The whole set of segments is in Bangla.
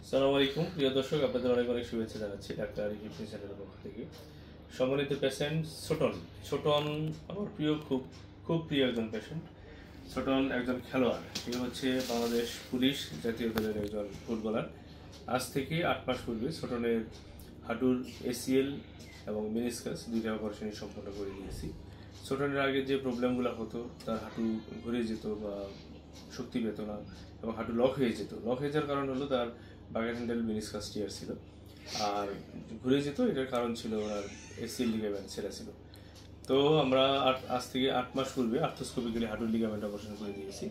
আসসালামু আলাইকুম প্রিয় দর্শক, আপনাদের অনেক অনেক শুভেচ্ছা জানাচ্ছি ডাক্তার ইউটিউব চ্যানেলের পক্ষ থেকে। সম্মানিত পেশেন্ট ছোটন ছোটন আমার প্রিয়, খুব খুব প্রিয় একজন পেশেন্ট। ছোটন একজন খেলোয়াড়, সে হচ্ছে বাংলাদেশ পুলিশ জাতীয় দলের একজন ফুটবলার। আজ থেকে 8 মাস পূর্বে ছোটনের হাঁটুর এসিএল এবং মেনিসকাস দুইটা অপারেশনই সম্পন্ন করে দিয়েছি। ছোটনের আগে যে প্রবলেমগুলো হতো, তার হাঁটু ঘুরে যেত বা শক্তি পেত না এবং হাঁটু লক হয়ে যেত। লক হয়ে যাওয়ার কারণ হলো তার বাগের হ্যান্ডেল মেনিসকাস টিয়ার ছিল, আর ঘুরে যেত এটার কারণ ছিল ওনার এসিএল লিগামেন্ট ছেঁড়া ছিল। তো আমরা আজ থেকে 8 মাস পূর্বে আর্থ্রোস্কোপিক্যালি হাঁটুর লিগামেন্ট অপারেশন করে দিয়েছি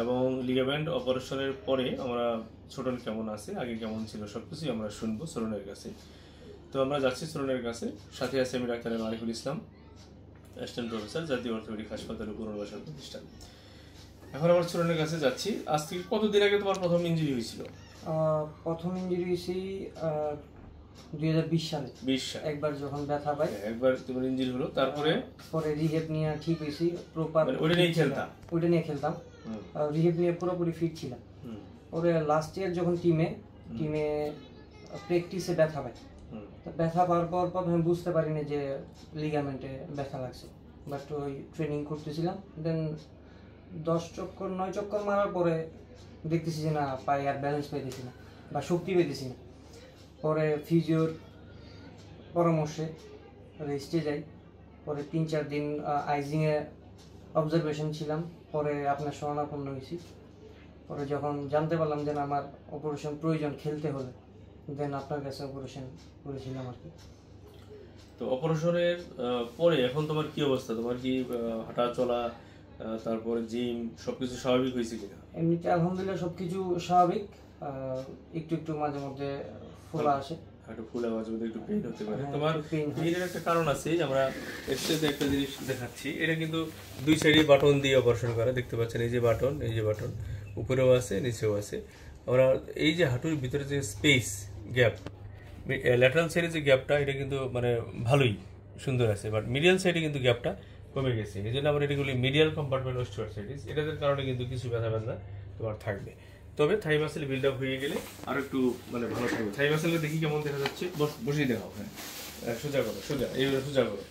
এবং লিগামেন্ট অপারেশনের পরে আমরা ছোটন কেমন আছে, আগে কেমন ছিল, সবকিছুই আমরা শুনবো ছোটনের কাছে। তো আমরা যাচ্ছি ছোটনের কাছে, সাথে আছে আমি ডাক্তার মারিফুল ইসলাম, অ্যাসিস্ট্যান্ট প্রফেসর, জাতীয় অর্থোপেডিক হাসপাতাল ও পুনর্বাসন প্রতিষ্ঠান। এখন আমার ছোটনের কাছে যাচ্ছি। আজ থেকে কতদিন আগে তোমার প্রথম ইনজুরি হয়েছিল? প্রথম ইনজুরি হয়েছি 2020 সালে। 20 সালে একবার যখন ব্যথা পাই, একবার তোমার ইনজুরি হলো, তারপরে পরে রিহেব নিয়ে ঠিক হয়েছি প্রপার। ওটা নিয়ে খেলতাম। রিহেব নিয়ে পুরোপুরি ফিট ছিলাম। পরে লাস্ট ইয়ার যখন টিমে প্র্যাকটিসে ব্যথা পাই, ব্যথা পাওয়ার পর প্রথমে বুঝতে পারিনি যে লিগামেন্টে ব্যথা লাগছে, বাট ওই ট্রেনিং করতেছিলাম। দেন 9 চক্কর মারার পরে দেখতেছি যে না, পায়ে আর ব্যালেন্স পাইতেছি না বা শক্তি পাইতেছি না। পরে ফিজিওর পরামর্শে রেস্টে যাই। পরে 3-4 দিন আইজিংয়ে অবজারভেশন ছিলাম। পরে আপনার শরণাপন্ন হয়েছি। পরে যখন জানতে পারলাম যে না, আমার অপারেশন প্রয়োজন খেলতে হলে, দেন আপনার কাছে অপারেশন করেছিলাম আর কি। তো অপারেশনের পরে এখন তোমার কি অবস্থা? তোমার কি হাঁটা চলা, তারপরে জিম সবকিছু স্বাভাবিক হয়েছে কিনা? এমনিতে আলহামদুলিল্লাহ সবকিছু স্বাভাবিক। একটু একটু মাঝে মধ্যে ফোলা আসে, হাঁটু ফুলে মাঝে মধ্যে একটু পেইন হতে পারে। তোমার পেইনের একটা কারণ আছে, আমরা এক্সরেতে একটা জিনিস দেখাচ্ছি। এটা কিন্তু দুই সাইডে বাটন দিয়ে অপারেশন করা, দেখতে পাচ্ছেন। এই যে বাটন, এই যে বাটন, উপরেও আছে নিচেও আছে। আমরা এই যে হাঁটুর ভিতরে যে স্পেস গ্যাপ, ল্যাটারাল সাইডে যে গ্যাপটা, এটা কিন্তু মানে ভালোই সুন্দর আছে, বাট মিডিয়াল সাইডে কিন্তু গ্যাপটা কমে গেছে। এই জন্য আমরা এটাগুলি মিডিয়াল কম্পার্টমেন্ট অস্টিওআর্থ্রাইটিস। এটাদের কারণে কিন্তু কিছু ব্যথা তোমার থাকবে। তবে থাই মাসেল বিল্ড আপ হয়ে গেলে আর একটু মানে ভালো থাকবে। থাই মাসেলটা দেখি কেমন দেখা যাচ্ছে, বসিয়ে দেখাও। হ্যাঁ, সোজা করো, সোজা, এইভাবে সোজা করো।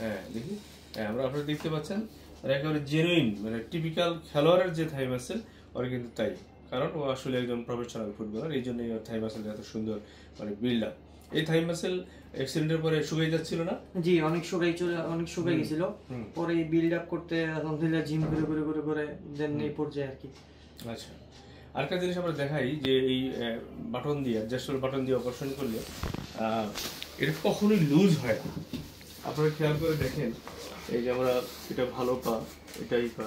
হ্যাঁ দেখি, হ্যাঁ আমরা আপনারা দেখতে পাচ্ছেন, মানে একেবারে জেনুইন, মানে টিপিক্যাল খেলোয়াড়ের যে থাই মাসেল, ওরা কিন্তু তাই। কারণ ও আসলে একজন প্রফেশনাল ফুটবলার, এই জন্যই থাই মাসেল এত সুন্দর মানে বিল্ড আপ। এই থাই মাসেল অ্যাক্সিডেন্টের পরে শুকিয়ে যাচ্ছিল না? জি, অনেক শুকাই গেছিল। পরে বিল্ড আপ করতে আলহামদুলিল্লাহ জিম করে দেন এই পর্যায়ে আর কি। আচ্ছা, আরেকটা জিনিস আমরা দেখাই যে এই বাটন দিয়ে, অ্যাডজাস্টেবল বাটন দিয়ে অপারেশন করলে এটা কখনোই লুজ হয় না। আপনারা খেয়াল করে দেখেন, এই যে আমরা এটা ভালো পা, এটাই পা,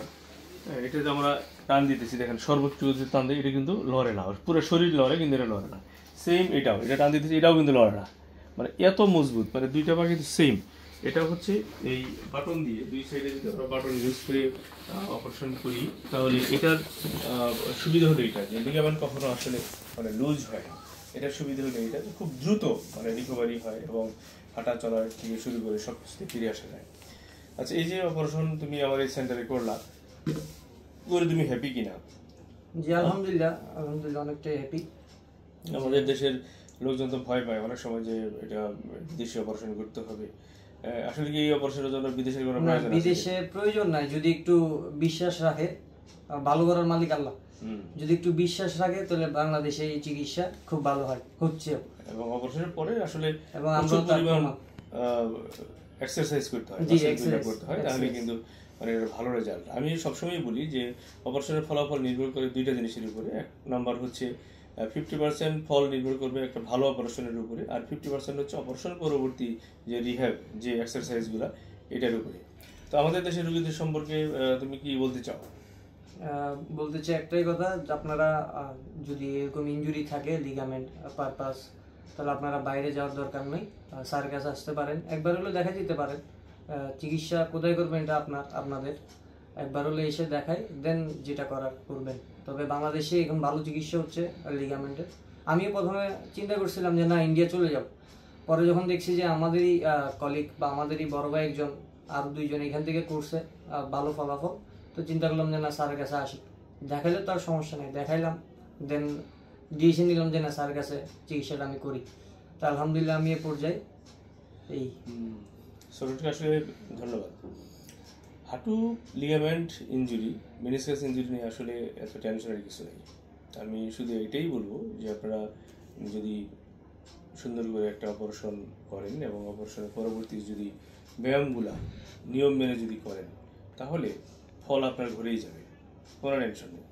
এটা যে আমরা টান দিতেছি, দেখেন সর্বোচ্চ যে টান দিই, এটা কিন্তু লড়ে না, পুরো শরীর লড়ে কিন্তু এটা লড়ে না। সেম এটাও, এটা টান দিতেছি, এটাও কিন্তু লড়ে না, মানে এত মজবুত, মানে দুইটা পা কিন্তু সেম। এটা হচ্ছে এই বাটন দিয়ে দুই সাইডে যদি আমরা বাটন ইউজ করে অপারেশন করি, তাহলে এটার সুবিধা হলো এটা যে লিগামেন্ট কখনো আসলে মানে লুজ হয় না। এটার সুবিধা হলো এটা খুব দ্রুত মানে রিকভারি হয় এবং হাঁটা চলার থেকে শুরু করে সব কিছুতে ফিরে আসা যায়। আচ্ছা, এই যে অপারেশন তুমি আমার এই সেন্টারে করলা, করে তুমি হ্যাপি কিনা? জি আলহামদুলিল্লাহ অনেকটাই হ্যাপি। আমাদের দেশের লোকজন তো ভয় পায় অনেক সময় যে এটা বিদেশে অপারেশন করতে হবে। আসলে কি এই অপারেশনের জন্য বিদেশের কোনো প্রয়োজন আছে? বিদেশে প্রয়োজন নাই, যদি একটু বিশ্বাস রাখে, ভালো করার মালিক আল্লাহ। যদি একটু বিশ্বাস রাখে তাহলে বাংলাদেশে এই চিকিৎসা খুব ভালো হয়, হচ্ছে। এবং অপারেশনের পরে আসলে এবং আমরা এক্সারসাইজ করতে হয়, তাহলে কিন্তু মানে ভালো রেজাল্ট। আমি সবসময় বলি যে অপারেশনের ফলাফল নির্ভর করে দুইটা জিনিসের উপরে। এক নাম্বার হচ্ছে 50% ফল নির্ভর করবে একটা ভালো অপারেশনের উপরে, আর 50% হচ্ছে অপারেশন পরবর্তী যে রিহ্যাব, যে এক্সারসাইজগুলো, এটার উপরে। তো আমাদের দেশের রোগীদের সম্পর্কে তুমি কি বলতে চাও? বলতে চাই একটাই কথা, আপনারা যদি এরকম ইনজুরি থাকে লিগামেন্ট পারপাস, তাহলে আপনারা বাইরে যাওয়ার দরকার নেই, স্যারের কাছে আসতে পারেন, একবার হলে দেখা যেতে পারেন। চিকিৎসা কোথায় করবেন এটা আপনাদের, একবার হলে এসে দেখাই, দেন যেটা করার করবেন। তবে বাংলাদেশে এখন ভালো চিকিৎসা হচ্ছে লিগামেন্টের। আমিও প্রথমে চিন্তা করছিলাম যে না, ইন্ডিয়া চলে যাব। পরে যখন দেখছি যে আমাদেরই কলিগ বা আমাদেরই বড় ভাই একজন, আরও 2 জন এখান থেকে করছে ভালো ফলাফল, তো চিন্তা করলাম যে না, স্যারের কাছে আসি, দেখাইলে তো আর সমস্যা নেই। দেখাইলাম, দেন ডিসিশন নিলাম যে না স্যার কাছে চিকিৎসাটা আমি করি। তো আলহামদুলিল্লাহ আমি এ পর্যায়ে এই। ছোটনকে আসলে ধন্যবাদ। হাঁটু লিগামেন্ট ইনজুরি, মেনিসকাস ইনজুরি নিয়ে আসলে এত টেনশনের কিছু নেই। আমি শুধু এটাই বলবো যে আপনারা যদি সুন্দর করে একটা অপারেশন করেন এবং অপারেশনের পরবর্তী যদি ব্যায়ামগুলা নিয়ম মেনে যদি করেন তাহলে ফল আপনার ঘুরেই যাবে, কোনো টেনশন নেই।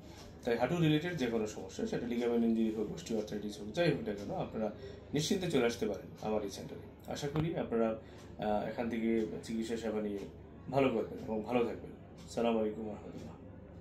তাই হাঁটু রিলেটেড যে কোনো সমস্যা, সেটা লিগামেন্ট ইনজুরি হোক, অস্টিওআর্থ্রাইটিস হোক, যাই হোক না কেন, আপনারা নিশ্চিন্তে চলে আসতে পারেন আমার এই সেন্টারে। আশা করি আপনারা এখান থেকে চিকিৎসা সেবা নিয়ে ভালো করবেন এবং ভালো থাকবেন। সালাম আলাইকুম রহমতুল্লাহ।